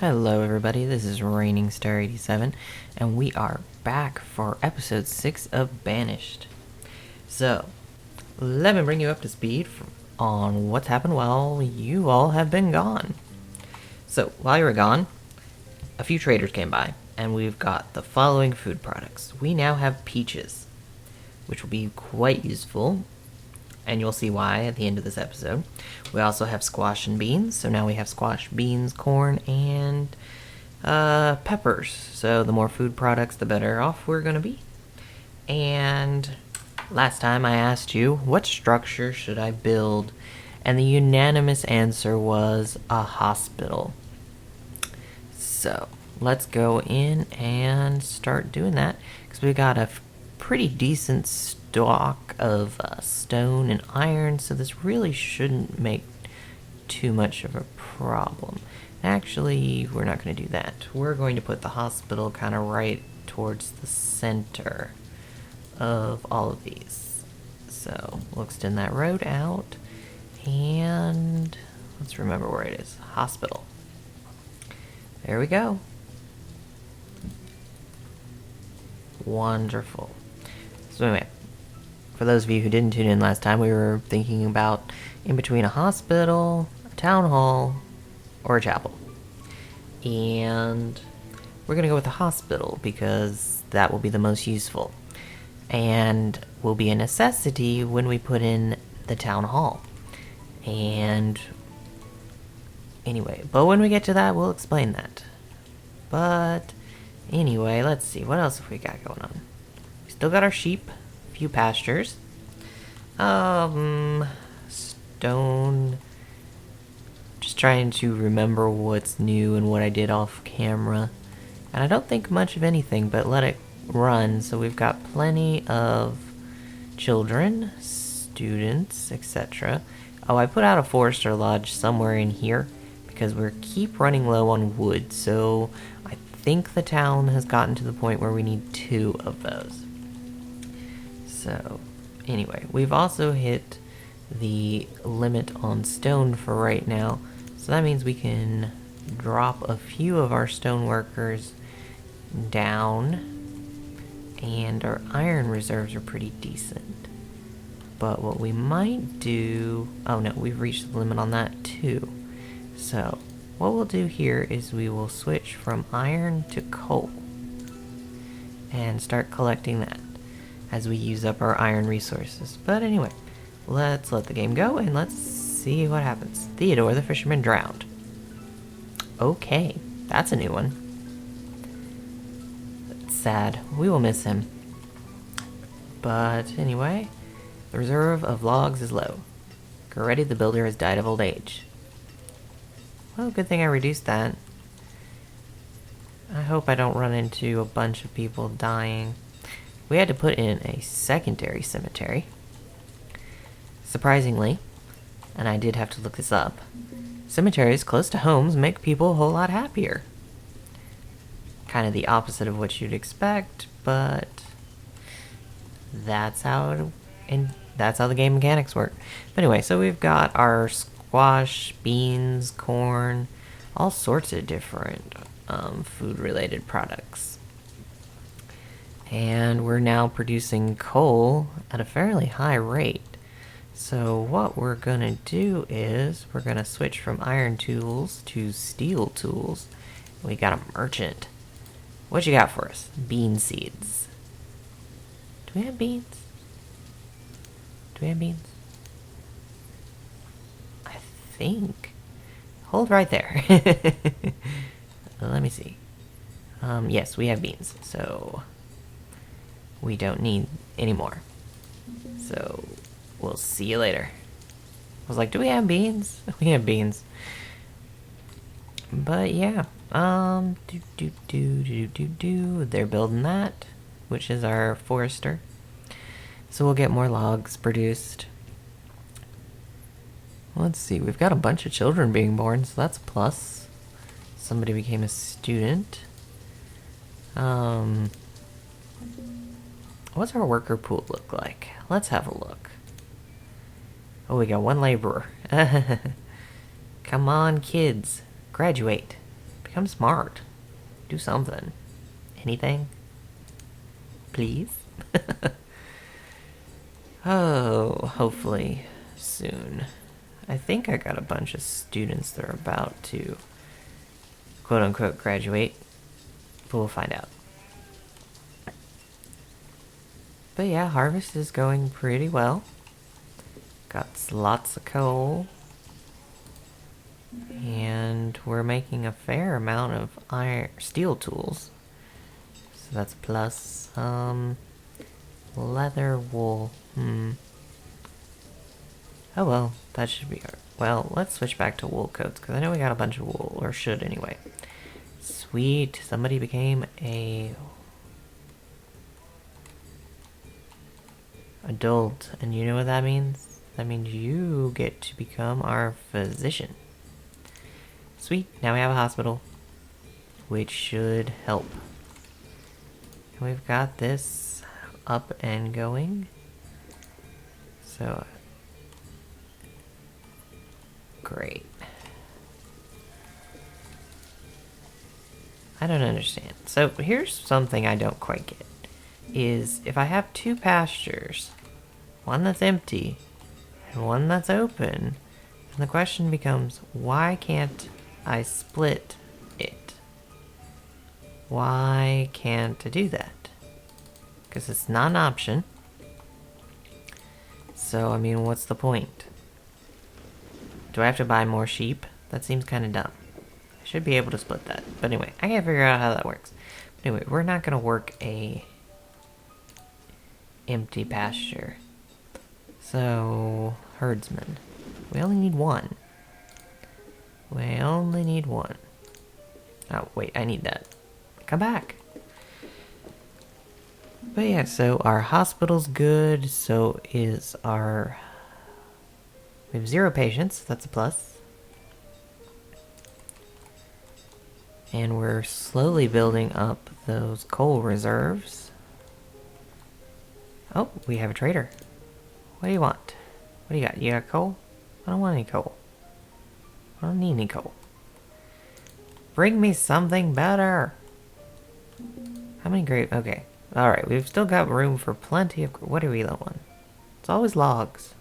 Hello everybody, this is Raining Star 87, and we are back for episode 6 of Banished. So, let me bring you up to speed on what's happened while you all have been gone. So, while you were gone, a few traders came by, and we've got the following food products. We now have peaches, which will be quite useful, and you'll see why at the end of this episode. We also have squash and beans, so now we have squash, beans, corn, and peppers. So the more food products, the better off we're gonna be. And last time I asked you, what structure should I build? And the unanimous answer was a hospital. So let's go in and start doing that, because we got a pretty decent stock of stone and iron, so this really shouldn't make too much of a problem. Actually, we're not going to do that. We're going to put the hospital kind of right towards the center of all of these. So we'll extend that road out, and let's remember where it is. Hospital. There we go. Wonderful. So anyway, for those of you who didn't tune in last time, we were thinking about in between a hospital, a town hall, or a chapel. And we're going to go with the hospital because that will be the most useful. And will be a necessity when we put in the town hall. And anyway, but when we get to that, we'll explain that. But anyway, let's see, what else have we got going on? We still got our sheep, a few pastures. Stone. Just trying to remember what's new and what I did off camera. And I don't think much of anything, but let it run. So we've got plenty of children, students, etc. Oh, I put out a forester lodge somewhere in here because we keep running low on wood. So I think the town has gotten to the point where we need 2 of those. So anyway, we've also hit the limit on stone for right now, so that means we can drop a few of our stone workers down, and our iron reserves are pretty decent. But what we might do... oh no, we've reached the limit on that too. So what we'll do here is we will switch from iron to coal and start collecting that as we use up our iron resources. But anyway, let's let the game go and let's see what happens. Theodore the fisherman drowned. Okay, that's a new one. That's sad. We will miss him. But anyway, the reserve of logs is low. Goretti the builder has died of old age. Well, good thing I reduced that. I hope I don't run into a bunch of people dying. We had to put in a secondary cemetery. Surprisingly, and I did have to look this up, cemeteries close to homes make people a whole lot happier. Kind of the opposite of what you'd expect, but that's how the game mechanics work. But anyway, so we've got our squash, beans, corn, all sorts of different food-related products. And we're now producing coal at a fairly high rate. So what we're gonna do is we're gonna switch from iron tools to steel tools. We got a merchant. What you got for us? Bean seeds. Do we have beans? Do we have beans? I think. Hold right there. Let me see. Yes, we have beans. So we don't need any more. So we'll see you later. I was like, do we have beans? We have beans. But yeah. They're building that, which is our forester. So we'll get more logs produced. Let's see, we've got a bunch of children being born, so that's a plus. Somebody became a student. What's our worker pool look like? Let's have a look. Oh, we got 1 laborer. Come on, kids. Graduate. Become smart. Do something. Anything? Please? Oh, hopefully soon. I think I got a bunch of students that are about to quote-unquote graduate, but we'll find out. But yeah, harvest is going pretty well. Got lots of coal. And we're making a fair amount of steel tools. So that's a plus. Leather, wool. Oh well, that should be hard. Well, let's switch back to wool coats, because I know we got a bunch of wool, or should anyway. Sweet, somebody became a adult, and you know what that means? That means you get to become our physician. Sweet, now we have a hospital, which should help. And we've got this up and going. So, great. I don't understand. So here's something I don't quite get. Is if I have two pastures, one that's empty and one that's open, then the question becomes, why can't I split it? Why can't I do that? Because it's not an option. So, I mean, what's the point? Do I have to buy more sheep? That seems kind of dumb. I should be able to split that. But anyway, I can't figure out how that works. But anyway, we're not going to work a empty pasture. So, herdsman. We only need one. We only need one. Oh, wait, I need that. Come back. But yeah, so our hospital's good, so is our... We have 0 patients, that's a plus. And we're slowly building up those coal reserves. Oh, we have a trader. What do you want? What do you got? You got coal? I don't want any coal. I don't need any coal. Bring me something better! How many grape? Okay. Alright, we've still got room for plenty of... What are we low on? It's always logs.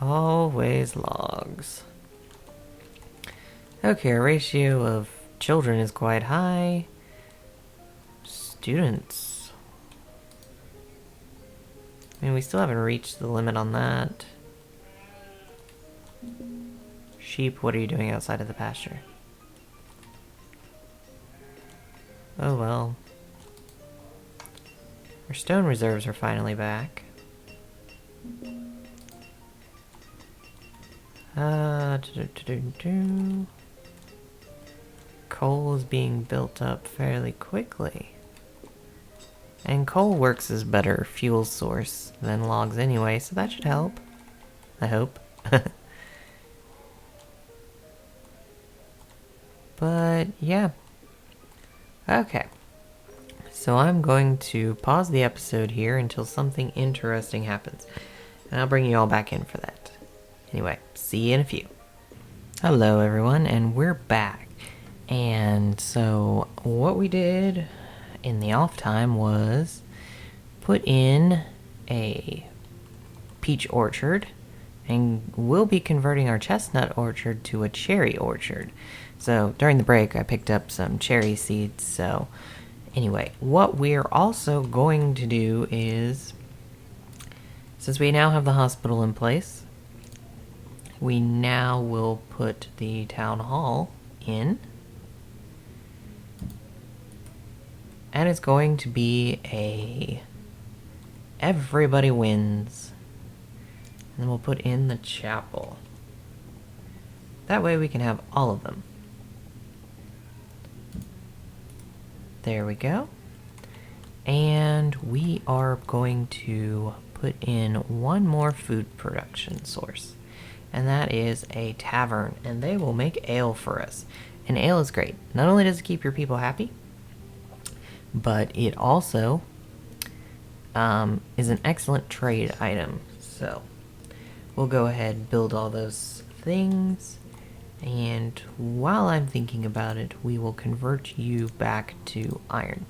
Always logs. Okay, our ratio of children is quite high. Students. I mean, we still haven't reached the limit on that. Sheep, what are you doing outside of the pasture? Oh well. Our stone reserves are finally back. Coal is being built up fairly quickly. And coal works as better fuel source than logs anyway, so that should help. I hope. But, yeah. Okay. So I'm going to pause the episode here until something interesting happens. And I'll bring you all back in for that. Anyway, see you in a few. Hello everyone, and we're back. And so, what we did in the off time was put in a peach orchard, and we'll be converting our chestnut orchard to a cherry orchard. So during the break I picked up some cherry seeds. So anyway, what we're also going to do is, since we now have the hospital in place, we now will put the town hall in. And it's going to be a everybody wins. And then we'll put in the chapel. That way we can have all of them. There we go. And we are going to put in one more food production source. And that is a tavern. And they will make ale for us. And ale is great. Not only does it keep your people happy, but it also is an excellent trade item. So we'll go ahead and build all those things. And while I'm thinking about it, we will convert you back to iron,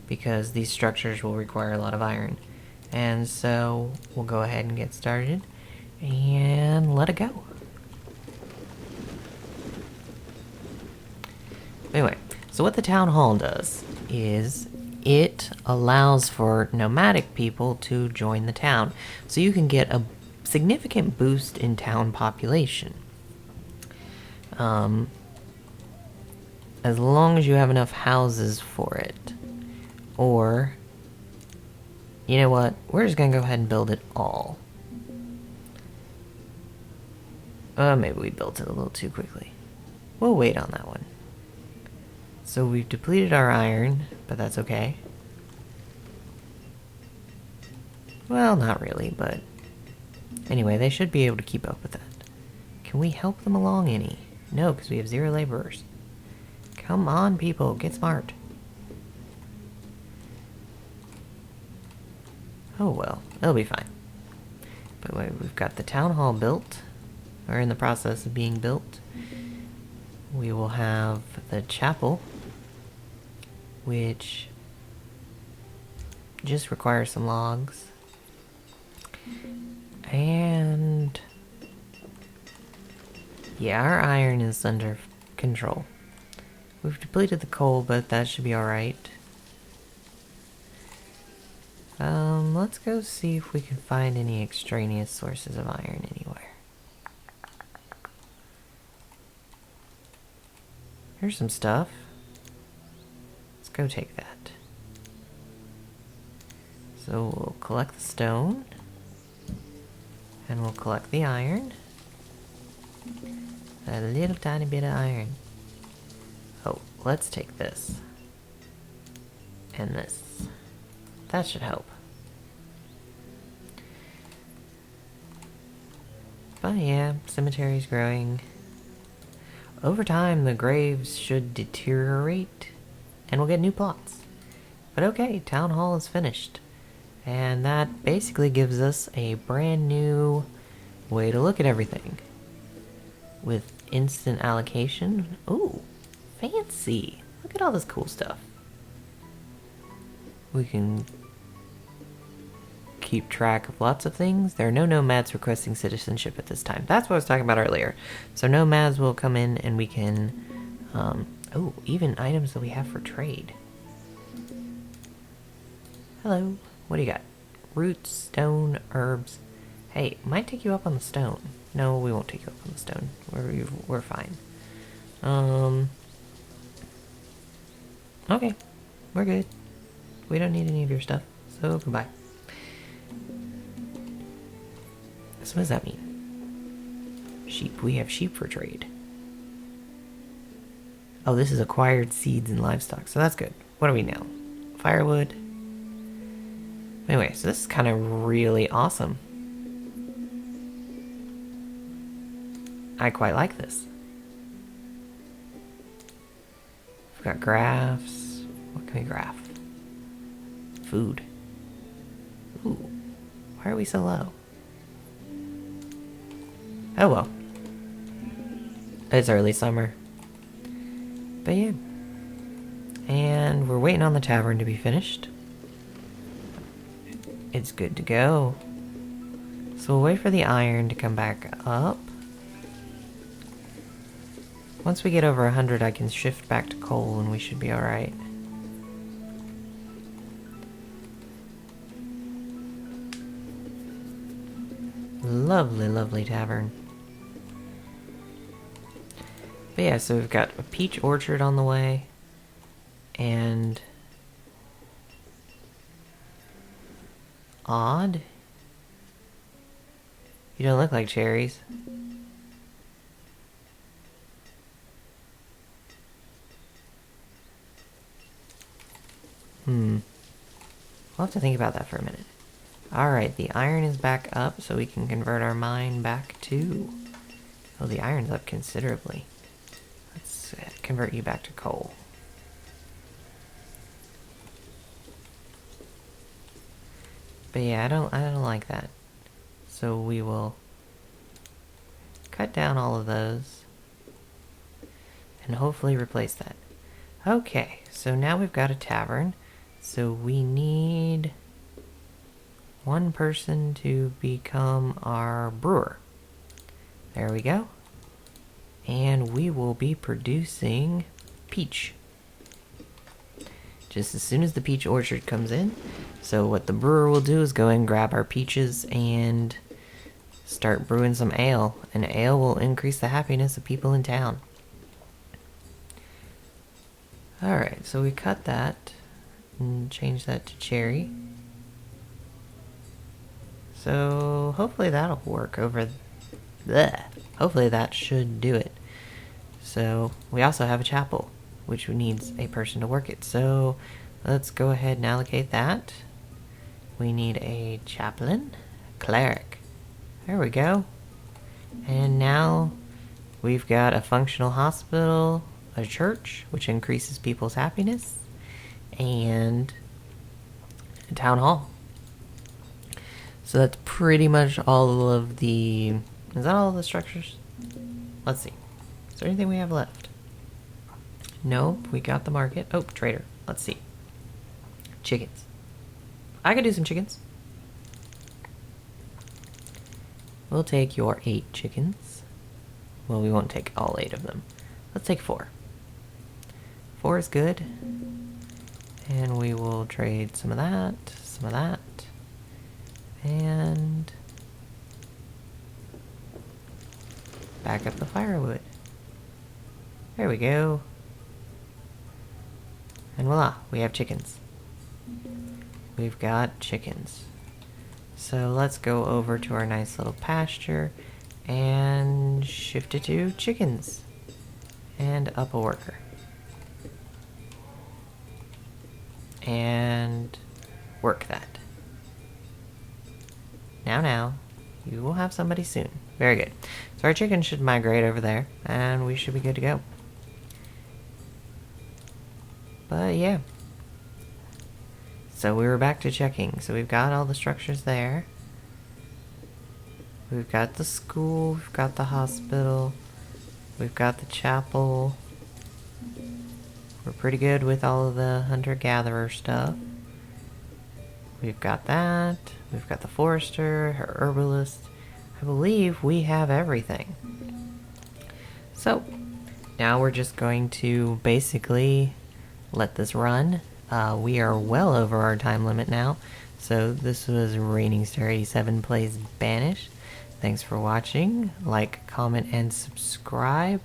because these structures will require a lot of iron. And so we'll go ahead and get started and let it go. Anyway, so what the town hall does is it allows for nomadic people to join the town, so you can get a significant boost in town population. As long as you have enough houses for it. Or, you know what? We're just gonna go ahead and build it all. Maybe we built it a little too quickly. We'll wait on that one. So we've depleted our iron, but that's okay. Well, not really, but anyway, they should be able to keep up with that. Can we help them along any? No, because we have 0 laborers. Come on, people, get smart. Oh well, it'll be fine. But wait, we've got the town hall built. We're in the process of being built. We will have the chapel, which just requires some logs. And yeah, our iron is under control. We've depleted the coal, but that should be alright. Let's go see if we can find any extraneous sources of iron anywhere. Here's some stuff. Let's go take that. So we'll collect the stone. And we'll collect the iron. A little tiny bit of iron. Oh, let's take this. And this. That should help. But yeah, cemetery's growing. Over time, the graves should deteriorate, and we'll get new plots. But okay, town hall is finished. And that basically gives us a brand new way to look at everything. With instant allocation. Ooh, fancy. Look at all this cool stuff. We can keep track of lots of things. There are no nomads requesting citizenship at this time. That's what I was talking about earlier. So nomads will come in and we can... oh, even items that we have for trade. Hello. What do you got? Roots, stone, herbs. Hey, might take you up on the stone. No, we won't take you up on the stone. We're fine. Okay. We're good. We don't need any of your stuff. So, goodbye. So what does that mean? Sheep. We have sheep for trade. Oh, this is acquired seeds and livestock. So that's good. What are we now? Firewood. Anyway, so this is kind of really awesome. I quite like this. We've got graphs. What can we graph? Food. Ooh. Why are we so low? Oh well. It's early summer. But yeah. And we're waiting on the tavern to be finished. It's good to go. So we'll wait for the iron to come back up. Once we get over 100, I can shift back to coal and we should be alright. Lovely, lovely tavern. But yeah, so we've got a peach orchard on the way. And... odd? You don't look like cherries. We'll have to think about that for a minute. Alright, the iron is back up, so we can convert our mine back to... oh, the iron's up considerably. Let's convert you back to coal. But yeah, I don't like that. So we will cut down all of those and hopefully replace that. Okay, so now we've got a tavern. So we need one person to become our brewer. There we go. And we will be producing peach. Just as soon as the peach orchard comes in. So what the brewer will do is go and grab our peaches and start brewing some ale. And ale will increase the happiness of people in town. Alright, so we cut that and change that to cherry. So hopefully that'll work over there. Hopefully that should do it. So we also have a chapel, which needs a person to work it. So let's go ahead and allocate that. We need a chaplain, cleric. There we go. And now we've got a functional hospital, a church, which increases people's happiness, and a town hall. So that's pretty much all of the... Is that all of the structures? Let's see. Is there anything we have left? Nope, we got the market. Oh, trader. Let's see. Chickens. I could do some chickens. We'll take your 8 chickens. Well, we won't take all 8 of them. Let's take 4. 4 is good. And we will trade some of that, and back up the firewood. There we go. And voila, we have chickens. We've got chickens. So let's go over to our nice little pasture and shift it to chickens. And up a worker. And work that. Now, you will have somebody soon. Very good. So our chicken should migrate over there, and we should be good to go. But yeah. So we were back to checking. So we've got all the structures there. We've got the school, we've got the hospital, we've got the chapel. We're pretty good with all of the hunter-gatherer stuff. We've got that. We've got the forester, her herbalist. I believe we have everything. So, now we're just going to basically let this run. We are well over our time limit now. So this was Raining Star 87 plays Banished. Thanks for watching. Like, comment, and subscribe.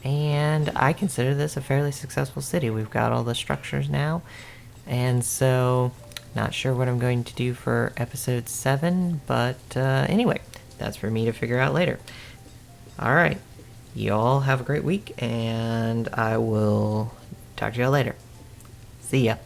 And I consider this a fairly successful city. We've got all the structures now. And so, not sure what I'm going to do for episode 7. But anyway, that's for me to figure out later. Alright. Y'all have a great week. And I will talk to y'all later. See ya.